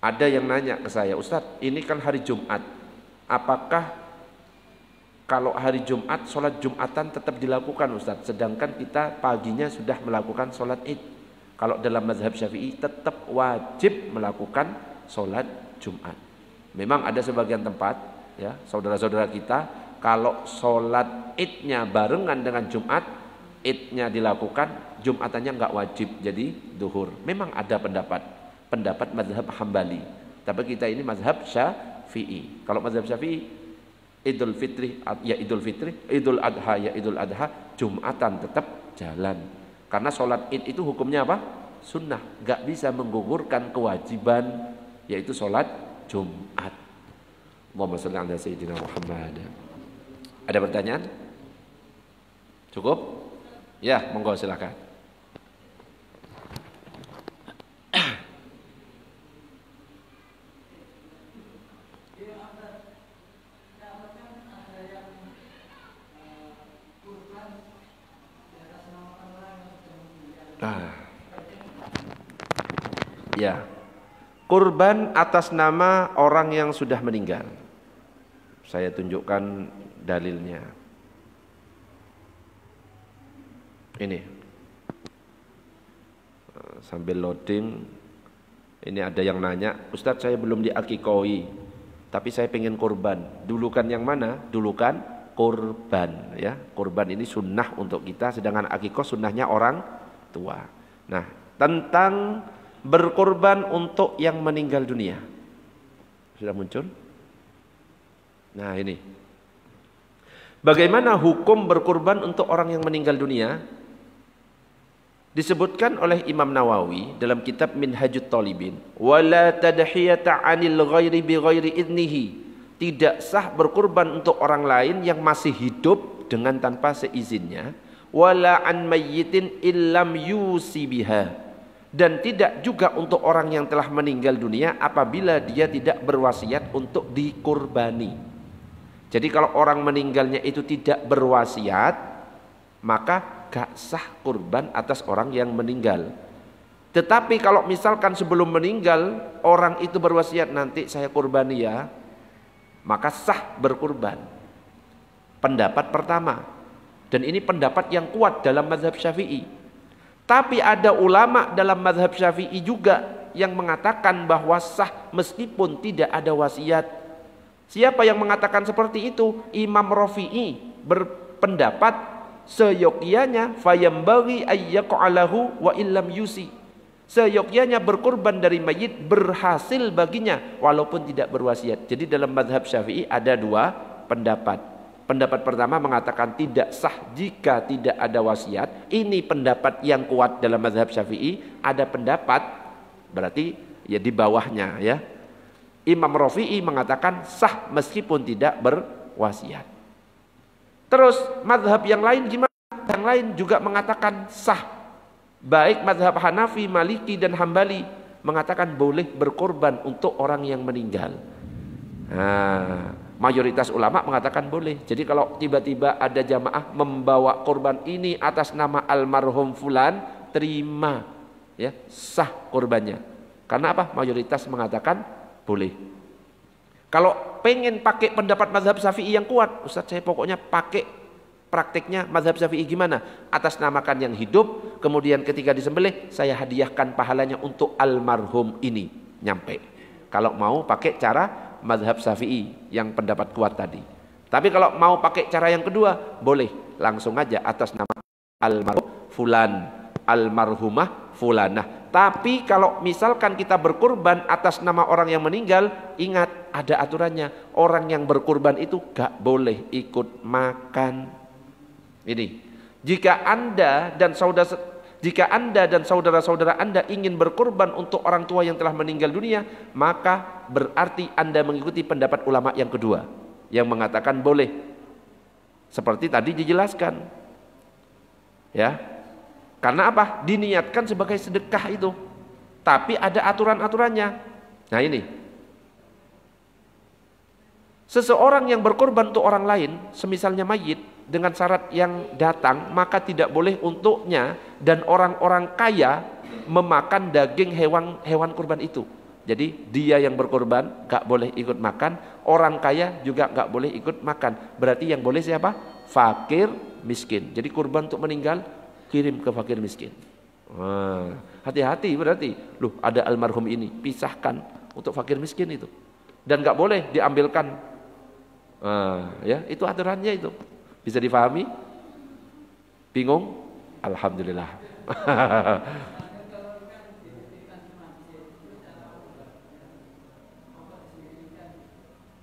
Ada yang nanya ke saya, Ustadz, ini kan hari Jumat. Apakah kalau hari Jumat sholat Jumatan tetap dilakukan Ustadz? Sedangkan kita paginya sudah melakukan sholat Id. Kalau dalam mazhab Syafi'i tetap wajib melakukan sholat Jumat. Memang ada sebagian tempat, ya saudara-saudara kita, kalau sholat Idnya barengan dengan Jumat, Idnya dilakukan, Jumatannya nggak wajib jadi duhur. Memang ada pendapat mazhab Hambali, tapi kita ini mazhab Syafi'i. Kalau mazhab Syafi'i, Idul Fitri ya Idul Fitri, Idul Adha ya Idul Adha, Jumatan tetap jalan. Karena sholat Id itu hukumnya apa? Sunnah, nggak bisa menggugurkan kewajiban yaitu sholat Jumat. Allahumma shalli ala sayyidina Muhammad. Ada pertanyaan? Cukup? Ya, monggo silakan. Ya, kurban atas nama orang yang sudah meninggal. Saya tunjukkan dalilnya. Ini sambil loading. Ini ada yang nanya, Ustadz saya belum diakikoi, tapi saya pengen kurban. Dulukan yang mana? Dulukan kurban ya. Kurban ini sunnah untuk kita, sedangkan akikah sunnahnya orang tua. Nah, tentang berkurban untuk yang meninggal dunia. Sudah muncul? Nah, ini. Bagaimana hukum berkurban untuk orang yang meninggal dunia? Disebutkan oleh Imam Nawawi dalam kitab Minhajut Talibin, wala tadhiyata 'anil ghairi bi ghairi idnihi. Tidak sah berkurban untuk orang lain yang masih hidup dengan tanpa seizinnya, wala an mayyitin illam yusi biha. Dan tidak juga untuk orang yang telah meninggal dunia apabila dia tidak berwasiat untuk dikurbani. Jadi kalau orang meninggalnya itu tidak berwasiat, maka gak sah kurban atas orang yang meninggal. Tetapi kalau misalkan sebelum meninggal orang itu berwasiat, nanti saya kurbani ya, maka sah berkurban. Pendapat pertama, dan ini pendapat yang kuat dalam mazhab Syafi'i. Tapi ada ulama dalam mazhab Syafi'i juga yang mengatakan bahwa sah meskipun tidak ada wasiat. Siapa yang mengatakan seperti itu? Imam Rafi'i berpendapat seyogyanya fayambaghi ayyaqalahu wa illam yusi. Seyogyanya berkurban dari mayit berhasil baginya walaupun tidak berwasiat. Jadi dalam mazhab Syafi'i ada dua pendapat. Pendapat pertama mengatakan tidak sah jika tidak ada wasiat. Ini pendapat yang kuat dalam mazhab Syafi'i. Ada pendapat berarti ya di bawahnya ya. Imam Rafi'i mengatakan sah meskipun tidak berwasiat. Terus mazhab yang lain gimana? Yang lain juga mengatakan sah. Baik mazhab Hanafi, Maliki dan Hambali mengatakan boleh berkorban untuk orang yang meninggal. Nah, mayoritas ulama mengatakan boleh. Jadi kalau tiba-tiba ada jamaah membawa korban ini atas nama almarhum fulan, terima ya, sah korbannya. Karena apa? Mayoritas mengatakan boleh. Kalau pengen pakai pendapat mazhab Syafi'i yang kuat, Ustaz saya pokoknya pakai praktiknya mazhab Syafi'i gimana? Atas namakan yang hidup, kemudian ketika disembelih saya hadiahkan pahalanya untuk almarhum ini. Nyampe. Kalau mau pakai cara mazhab Syafi'i yang pendapat kuat tadi. Tapi kalau mau pakai cara yang kedua, boleh langsung aja atas nama almarhum fulan, almarhumah fulanah. Tapi kalau misalkan kita berkurban atas nama orang yang meninggal, ingat ada aturannya. Orang yang berkurban itu gak boleh ikut makan. Ini, jika Anda dan saudara-saudara Anda ingin berkurban untuk orang tua yang telah meninggal dunia, maka berarti Anda mengikuti pendapat ulama yang kedua yang mengatakan boleh. Seperti tadi dijelaskan. Ya. Karena apa? Diniatkan sebagai sedekah itu. Tapi ada aturan-aturannya. Nah ini. Seseorang yang berkorban untuk orang lain, semisalnya mayit, dengan syarat yang datang, maka tidak boleh untuknya dan orang-orang kaya memakan daging hewan kurban itu. Jadi dia yang berkorban gak boleh ikut makan, orang kaya juga gak boleh ikut makan. Berarti yang boleh siapa? Fakir, miskin. Jadi kurban untuk meninggal, kirim ke fakir miskin. Hati-hati berarti. Loh, ada almarhum ini, pisahkan untuk fakir miskin itu. Dan gak boleh diambilkan. Ya, itu aturannya itu. Bisa difahami? Bingung? Alhamdulillah.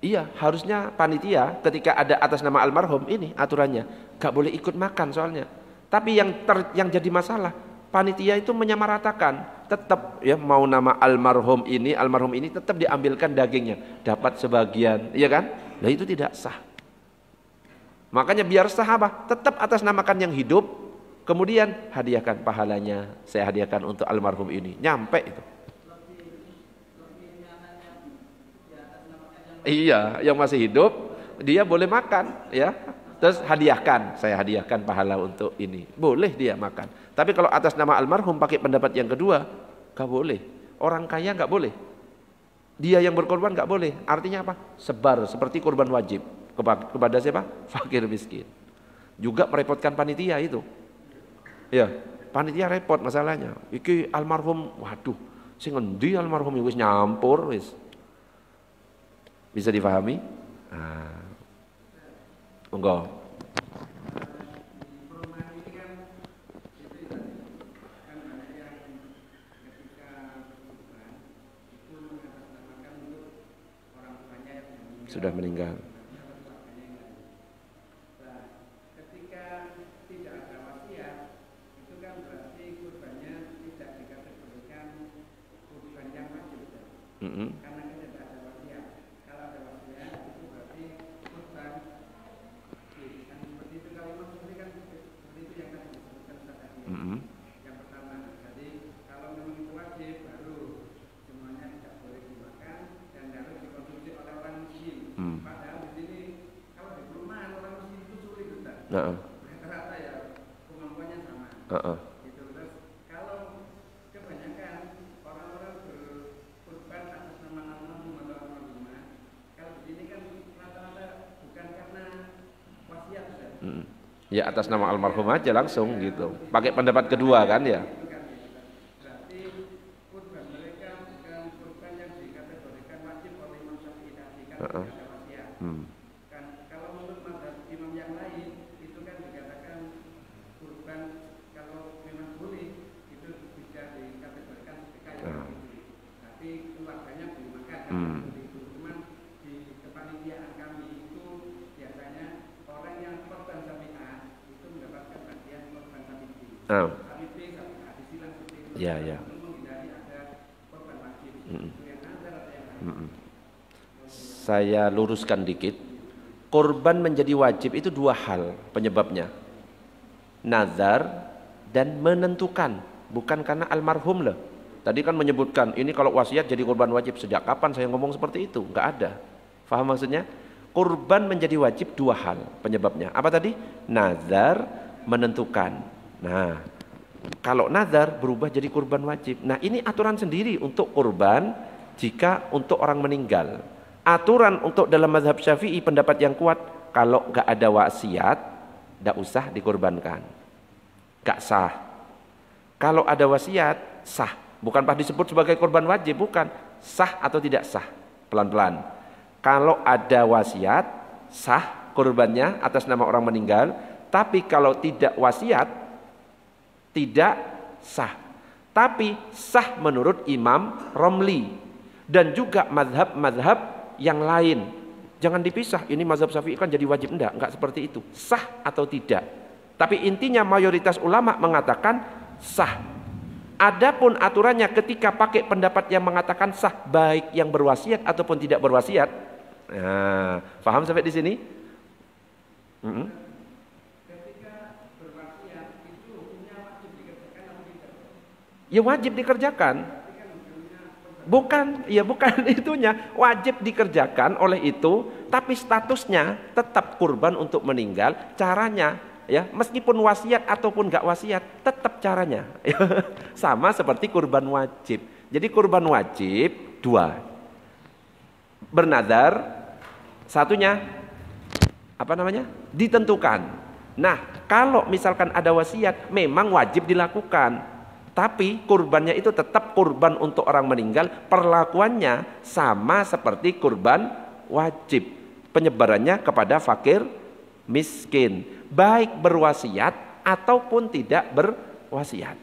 Iya, harusnya panitia ketika ada atas nama almarhum ini aturannya gak boleh ikut makan soalnya. Tapi yang jadi masalah, panitia itu menyamaratakan, tetap ya mau nama almarhum ini tetap diambilkan dagingnya, dapat sebagian, iya kan? Nah itu tidak sah. Makanya biar sah apa? Tetap atas namakan yang hidup, kemudian hadiahkan pahalanya, saya hadiahkan untuk almarhum ini, nyampe itu. Iya, yang masih hidup dia boleh makan, ya. Terus hadiahkan, saya hadiahkan pahala untuk ini. Boleh dia makan. Tapi kalau atas nama almarhum pakai pendapat yang kedua, gak boleh. Orang kaya gak boleh. Dia yang berkorban gak boleh. Artinya apa? Sebar seperti korban wajib kepada siapa? Fakir miskin. Juga merepotkan panitia itu. Ya, panitia repot masalahnya. Iki almarhum, waduh, sing ngendi almarhum wis nyampur wis. Bisa difahami? Nah. Monggo. Sudah meninggal. Ketika tidak ada wasiat, itu kan berarti kurbannya tidak dikategorikan kurban yang wajib. Karena tidak ada wasiat. Kalau ada wasiat, itu berarti kurban. Kan seperti itu kalau Imam Syafi'i kan seperti itu yang tadi disebutkan tadi. Yang pertama, jadi kalau memang itu wajib, baru semuanya tidak boleh dimakan dan harus dikonsumsi oleh orang miskin. Padahal di sini kalau di perumahan orang miskin itu sulit Ustaz. Rata-rata ya kemampuannya sama. Gitu. Terus kalau kebanyakan orang-orang berkurban atas nama almarhum atau almarhumah, kalau di sini kan rata-rata bukan karena wasiat Ustaz. Ya atas nama almarhum aja langsung gitu. Pakai pendapat kedua kan ya. Berarti kurban mereka bukan kurban yang dikategorikan wajib oleh Imam Syafi'i tadi karena tidak ada wasiat. Kan kalau menurut mazhab imam yang lain itu kan dikatakan kurban kalau memang boleh itu bisa dikategorikan sebagai kaya. Tapi keluarganya belum makan kan seperti itu. Cuman di kepanitiaan kami itu biasanya orang yang korban Syafi'ah itu mendapatkan bagian korban Syafi'i. Syafi'i Syafi'ah disilang seperti itu. Ya. Menghindari ada korban wajib. Itu yang nazar atau yang lain. Saya luruskan dikit. Kurban menjadi wajib itu dua hal penyebabnya. Nazar dan menentukan, bukan karena almarhum loh. Tadi kan menyebutkan ini kalau wasiat jadi kurban wajib. Sejak kapan saya ngomong seperti itu? Enggak ada. Faham maksudnya? Kurban menjadi wajib dua hal penyebabnya. Apa tadi? Nazar, menentukan. Nah, kalau nazar berubah jadi kurban wajib. Nah, ini aturan sendiri untuk kurban jika untuk orang meninggal. Aturan untuk dalam mazhab Syafi'i pendapat yang kuat, kalau enggak ada wasiat, enggak usah dikurbankan. Enggak sah. Kalau ada wasiat, sah. Bukan pas disebut sebagai kurban wajib, bukan. Sah atau tidak sah? Pelan-pelan. Kalau ada wasiat, sah kurbannya atas nama orang meninggal. Tapi kalau tidak wasiat, tidak sah. Tapi sah menurut Imam Romli. Dan juga mazhab-mazhab yang lain. Jangan dipisah, ini mazhab Syafi'i kan jadi wajib. Enggak seperti itu. Sah atau tidak. Tapi intinya mayoritas ulama mengatakan sah. Adapun aturannya ketika pakai pendapat yang mengatakan sah, baik yang berwasiat ataupun tidak berwasiat. Nah, paham sampai di sini? Ketika berwasiat itu hukumnya wajib dikerjakan atau tidak? Ya wajib dikerjakan. Bukan itunya, wajib dikerjakan oleh itu, tapi statusnya tetap kurban untuk meninggal. Caranya ya, meskipun wasiat ataupun enggak wasiat, tetap caranya sama seperti kurban wajib. Jadi kurban wajib dua. Bernazar, satunya apa namanya? Ditentukan. Nah, kalau misalkan ada wasiat, memang wajib dilakukan. Tapi kurbannya itu tetap kurban untuk orang meninggal. Perlakuannya sama seperti kurban wajib. Penyebarannya kepada fakir miskin. Baik berwasiat ataupun tidak berwasiat.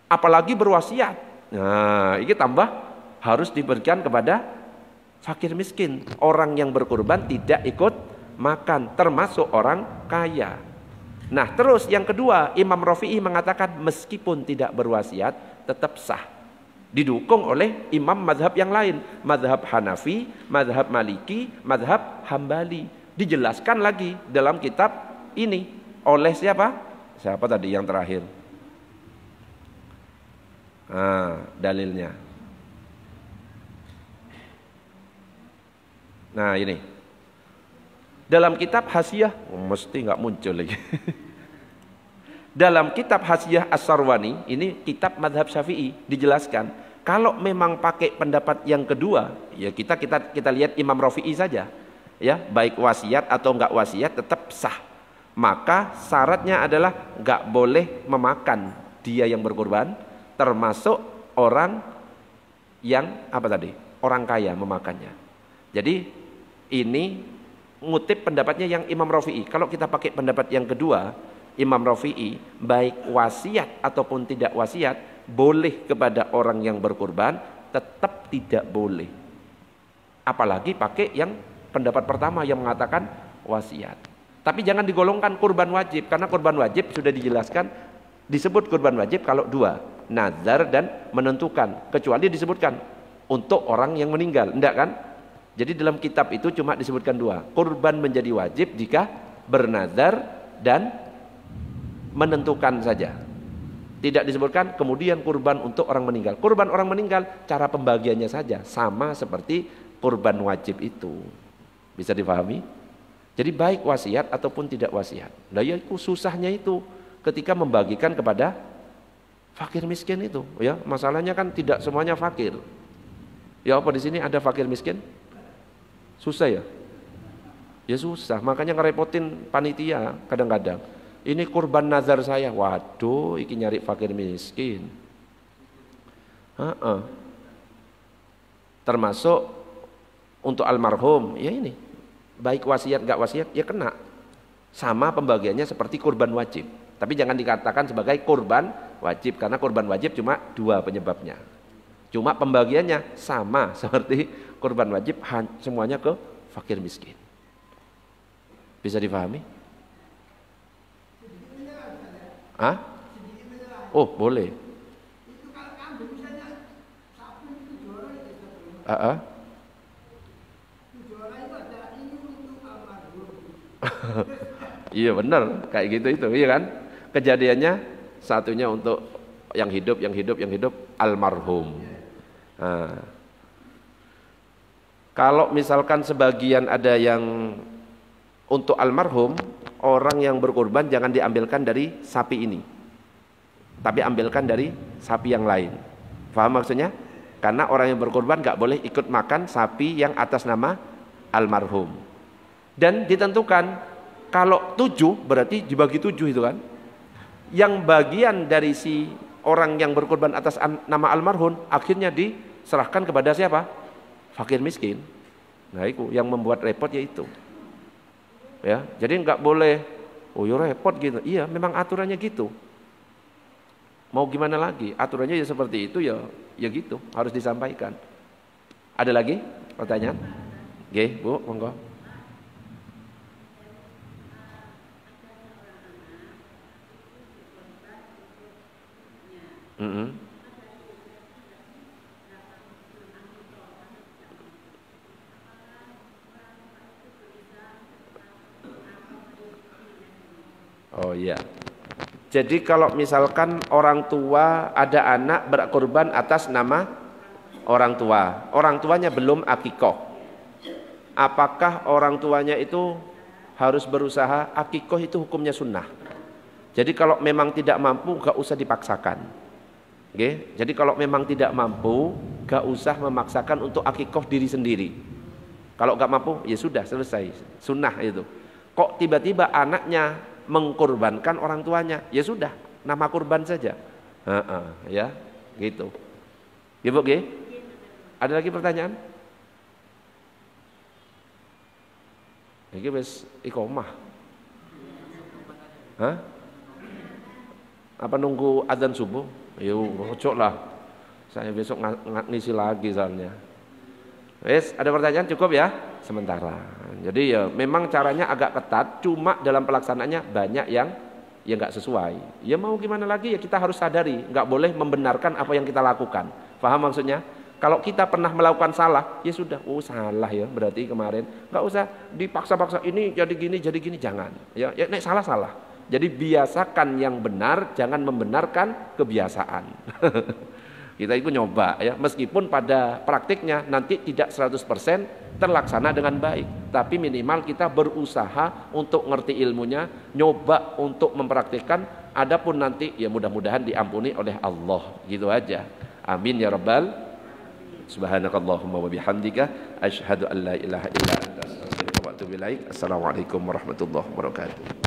Apalagi berwasiat. Nah, ini tambah harus diberikan kepada fakir miskin. Orang yang berkurban tidak ikut makan, termasuk orang kaya. Nah, terus yang kedua, Imam Rafi'i mengatakan meskipun tidak berwasiat tetap sah. Didukung oleh imam mazhab yang lain, mazhab Hanafi, mazhab Maliki, mazhab Hambali. Dijelaskan lagi dalam kitab ini oleh siapa? Siapa tadi yang terakhir? Dalilnya. Nah, ini. Dalam kitab Hasyiah, mesti nggak muncul lagi. Dalam kitab Hasyiah As-Sarwani, ini kitab mazhab Syafi'i, dijelaskan kalau memang pakai pendapat yang kedua, ya kita lihat Imam Rafi'i saja. Ya, baik wasiat atau enggak wasiat tetap sah. Maka syaratnya adalah enggak boleh memakan dia yang berkorban, termasuk orang yang apa tadi? Orang kaya memakannya. Jadi ini ngutip pendapatnya yang Imam Rafi'i. Kalau kita pakai pendapat yang kedua, Imam Rafi'i, baik wasiat ataupun tidak wasiat, boleh kepada orang yang berkurban, tetap tidak boleh. Apalagi pakai yang pendapat pertama yang mengatakan wasiat. Tapi jangan digolongkan kurban wajib, karena kurban wajib sudah dijelaskan, disebut kurban wajib kalau dua, nazar dan menentukan, kecuali disebutkan untuk orang yang meninggal, enggak kan? Jadi dalam kitab itu cuma disebutkan dua, kurban menjadi wajib jika bernazar dan menentukan saja. Tidak disebutkan kemudian kurban untuk orang meninggal. Kurban orang meninggal cara pembagiannya saja sama seperti kurban wajib itu. Bisa dipahami? Jadi baik wasiat ataupun tidak wasiat. Nah ya itu susahnya itu ketika membagikan kepada fakir miskin itu, ya. Masalahnya kan tidak semuanya fakir. Ya apa di sini ada fakir miskin? Susah ya? Ya susah, makanya ngerepotin panitia kadang-kadang. Ini kurban nazar saya, waduh, iki nyari fakir miskin. Termasuk untuk almarhum, ya ini, baik wasiat gak wasiat, ya kena. Sama pembagiannya seperti kurban wajib. Tapi jangan dikatakan sebagai kurban wajib, karena kurban wajib cuma dua penyebabnya. Cuma pembagiannya sama seperti kurban wajib, semuanya ke fakir miskin. Bisa dipahami? Hah? Oh boleh. Iya benar, kayak gitu itu, iya kan? Kejadiannya satunya untuk yang hidup almarhum. Nah, kalau misalkan sebagian ada yang untuk almarhum, orang yang berkorban jangan diambilkan dari sapi ini, tapi ambilkan dari sapi yang lain. Paham maksudnya? Karena orang yang berkorban gak boleh ikut makan sapi yang atas nama almarhum. Dan ditentukan kalau 7 berarti dibagi 7 itu kan. Yang bagian dari si orang yang berkorban atas nama almarhum akhirnya diserahkan kepada siapa? Fakir miskin. Nah itu yang membuat repot yaitu. Ya, jadi nggak boleh, oh ya repot gitu. Iya, memang aturannya gitu. Mau gimana lagi? Aturannya ya seperti itu ya gitu, harus disampaikan. Ada lagi pertanyaan? Oke, Bu, monggo. Oh iya. Jadi kalau misalkan orang tua ada anak berkorban atas nama orang tua, orang tuanya belum akikoh, apakah orang tuanya itu harus berusaha? Akikoh itu hukumnya sunnah. Jadi kalau memang tidak mampu gak usah dipaksakan. Oke? Jadi kalau memang tidak mampu gak usah memaksakan untuk akikoh diri sendiri. Kalau gak mampu ya sudah selesai, sunnah itu. Kok tiba-tiba anaknya mengkorbankan orang tuanya, ya sudah nama kurban saja. Ya gitu. Ibu G, ada lagi pertanyaan? Iki wis iqomah. Hah? Apa nunggu azan subuh? Yuk, cocok lah. Saya besok ngisi lagi soalnya. Wes, ada pertanyaan cukup ya? Sementara. Jadi ya memang caranya agak ketat, cuma dalam pelaksanaannya banyak yang ya nggak sesuai. Ya mau gimana lagi ya kita harus sadari, nggak boleh membenarkan apa yang kita lakukan. Paham maksudnya? Kalau kita pernah melakukan salah, ya sudah, oh salah ya berarti kemarin. Nggak usah dipaksa-paksa ini jadi gini, jangan. Ya nek salah. Jadi biasakan yang benar, jangan membenarkan kebiasaan. Kita itu nyoba ya, meskipun pada praktiknya nanti tidak 100% terlaksana dengan baik, tapi minimal kita berusaha untuk ngerti ilmunya, nyoba untuk mempraktikkan, adapun nanti ya mudah-mudahan diampuni oleh Allah, gitu aja. Amin ya rabbal. Subhanakallahumma wa bihamdika asyhadu an la ilaha illa anta astaghfiruka wa atubu ilaik. Assalamualaikum warahmatullahi wabarakatuh.